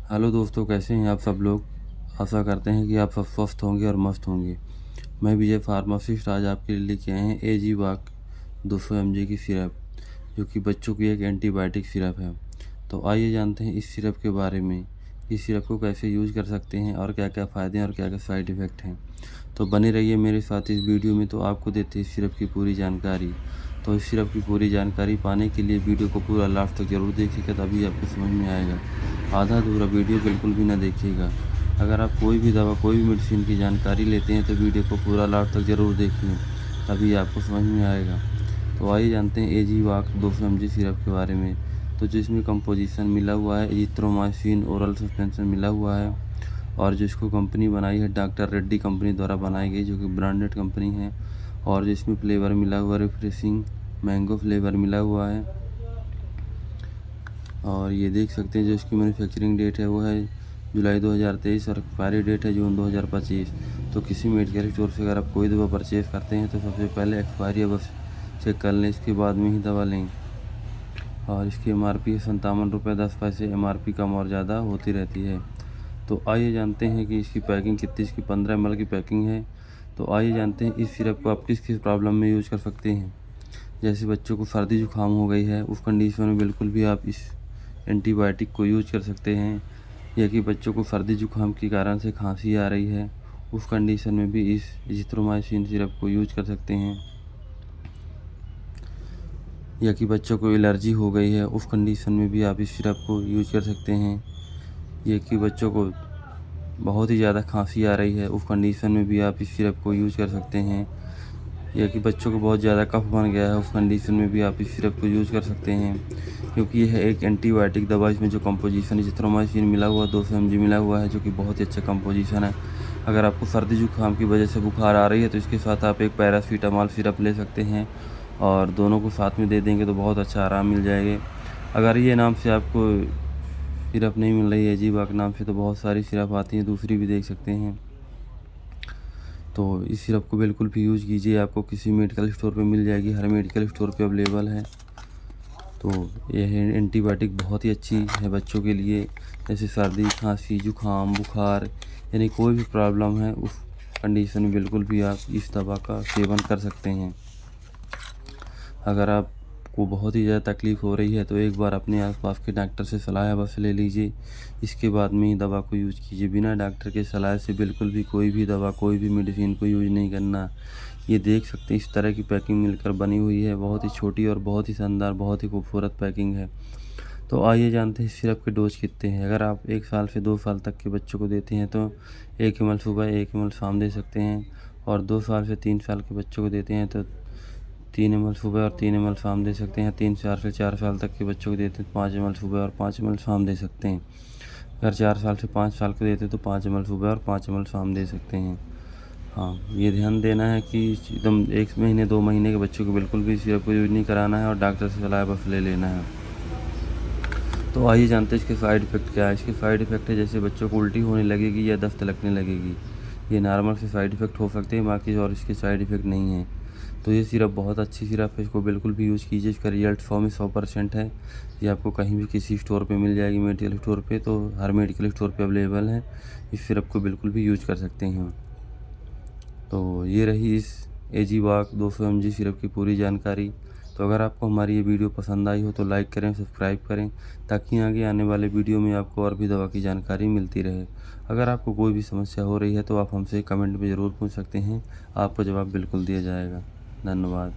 Hello दोस्तों, कैसे हैं आप सब लोग। आशा करते हैं कि आप सब स्वस्थ होंगे और मस्त होंगे। मैं विजय फार्मासिस्ट आज आपके लिए लेके आए हैं एजी वाक 200 mg की सिरप, जो कि बच्चों की एक एंटीबायोटिक सिरप है। तो आइए जानते हैं इस सिरप के बारे में। इस सिरप को कैसे यूज़ कर सकते हैं और क्या क्या फ़ायदे हैं और क्या क्या साइड इफ़ेक्ट हैं। तो बने रहिए मेरे साथ इस वीडियो में, तो आपको देते हैं इस सिरप की पूरी जानकारी। तो इस सिरप की पूरी जानकारी पाने के लिए वीडियो को पूरा लास्ट तक ज़रूर देखिएगा, तभी आपको समझ में आएगा। आधा अधूरा वीडियो बिल्कुल भी ना देखिएगा। अगर आप कोई भी दवा, कोई भी मेडिसिन की जानकारी लेते हैं तो वीडियो को पूरा लास्ट तक ज़रूर देखिए, तभी आपको समझ में आएगा। तो आइए जानते हैं एजी वाक 200 mg सिरप के बारे में। तो जिसमें कंपोजिशन मिला हुआ है एजिथ्रोमाइसिन ओरल सस्पेंशन मिला हुआ है, और जिसको कंपनी बनाई है डॉक्टर रेड्डी कंपनी द्वारा बनाई गई, जो कि ब्रांडेड कंपनी है। और जिसमें फ्लेवर मिला हुआ रिफ्रेशिंग मैंगो फ्लेवर मिला हुआ है। और ये देख सकते हैं जो इसकी मैन्युफैक्चरिंग डेट है वो है जुलाई 2023 और एक्सपायरी डेट है जून 2025। तो किसी मेडिकल स्टोर से अगर आप कोई दवा परचेज़ करते हैं तो सबसे पहले एक्सपायरी अवश्य चेक कर लें, इसके बाद में ही दवा लें। और इसकी एमआरपी है 57 रुपये 10 पैसे। एमआरपी कम और ज़्यादा होती रहती है। तो आइए जानते हैं कि इसकी पैकिंग कितनी, इसकी 15 ml की पैकिंग है। तो आइए जानते हैं इस सिरप को आप किस किस प्रॉब्लम में यूज़ कर सकते हैं। जैसे बच्चों को सर्दी जुकाम हो गई है, उस कंडीशन में बिल्कुल भी आप इस एंटीबायोटिक को यूज कर सकते हैं। या कि बच्चों को सर्दी जुकाम के कारण से खांसी आ रही है, उस कंडीशन में भी इस एजिथ्रोमाइसिन सिरप को यूज कर सकते हैं। या कि बच्चों को एलर्जी हो गई है, उस कंडीशन में भी आप इस सिरप को यूज कर सकते हैं। या कि बच्चों को बहुत ही ज़्यादा खांसी आ रही है, उस कंडीशन में भी आप इस सिरप को यूज कर सकते हैं। या कि बच्चों को बहुत ज़्यादा कफ बन गया है, उस कंडीशन में भी आप इस सिरप को यूज़ कर सकते हैं। क्योंकि यह एक एंटीबायोटिक दवा, इसमें जो कंपोजिशन एजिथ्रोमाइसिन मिला हुआ 200 mg मिला हुआ है, जो कि बहुत ही अच्छा कंपोजिशन है। अगर आपको सर्दी जुकाम की वजह से बुखार आ रही है तो इसके साथ आप एक पैरासीटामॉल सिरप ले सकते हैं, और दोनों को साथ में दे देंगे तो बहुत अच्छा आराम मिल जाएगा। अगर ये नाम से आपको सिरप नहीं मिल रही है एजी वाक नाम से, तो बहुत सारी सिरप आती हैं, दूसरी भी देख सकते हैं। तो इस सिरप को बिल्कुल भी यूज़ कीजिए, आपको किसी मेडिकल स्टोर पे मिल जाएगी, हर मेडिकल स्टोर पे अवेलेबल है। तो यह एंटीबायोटिक बहुत ही अच्छी है बच्चों के लिए। जैसे सर्दी खांसी जुकाम बुखार, यानी कोई भी प्रॉब्लम है, उस कंडीशन में बिल्कुल भी आप इस दवा का सेवन कर सकते हैं। अगर आपको बहुत ही ज़्यादा तकलीफ़ हो रही है तो एक बार अपने आसपास के डॉक्टर से सलाह अवश्य ले लीजिए, इसके बाद में ही दवा को यूज़ कीजिए। बिना डॉक्टर के सलाह से बिल्कुल भी कोई भी दवा, कोई भी मेडिसिन को यूज़ नहीं करना। ये देख सकते हैं इस तरह की पैकिंग मिलकर बनी हुई है, बहुत ही छोटी और बहुत ही शानदार, बहुत ही खूबसूरत पैकिंग है। तो आइए जानते हैं सिरप के डोज कितने हैं। अगर आप 1 साल से 2 साल तक के बच्चों को देते हैं तो 1 ml सुबह 1 ml शाम दे सकते हैं। और 2 साल से 3 साल के बच्चों को देते हैं तो 3 ml सुबह और 3 ml शाम दे सकते हैं। 3 साल से 4 साल तक के बच्चों को देते हैं 5 ml सुबह और 5 ml शाम दे सकते हैं। अगर 4 साल से 5 साल को देते हैं तो 5 ml सुबह और 5 ml शाम दे सकते हैं। हाँ, ये ध्यान देना है कि एकदम 1 महीने 2 महीने के बच्चों को बिल्कुल भी सिरप को यूज़ नहीं कराना है, और डॉक्टर से सलाह बस ले लेना है। तो आइए जानते हैं इसके साइड इफ़ेक्ट क्या है। इसके साइड इफ़ेक्ट है जैसे बच्चों को उल्टी होने लगेगी या दस्त लगने लगेगी, ये नॉर्मल से साइड इफ़ेक्ट हो सकते हैं, बाकी और इसके साइड इफ़ेक्ट नहीं है। तो ये सिरप बहुत अच्छी सिरप है, इसको बिल्कुल भी यूज़ कीजिए। इसका रिजल्ट 100 में 100% है। ये आपको कहीं भी किसी स्टोर पे मिल जाएगी, मेडिकल स्टोर पे, तो हर मेडिकल स्टोर पे अवेलेबल है। इस सिरप को बिल्कुल भी यूज़ कर सकते हैं। तो ये रही इस एजी वाक 200 mg सिरप की पूरी जानकारी। तो अगर आपको हमारी ये वीडियो पसंद आई हो तो लाइक करें, सब्सक्राइब करें, ताकि आगे आने वाले वीडियो में आपको और भी दवा की जानकारी मिलती रहे। अगर आपको कोई भी समस्या हो रही है तो आप हमसे कमेंट में ज़रूर पूछ सकते हैं, आपको जवाब बिल्कुल दिया जाएगा। धन्यवाद।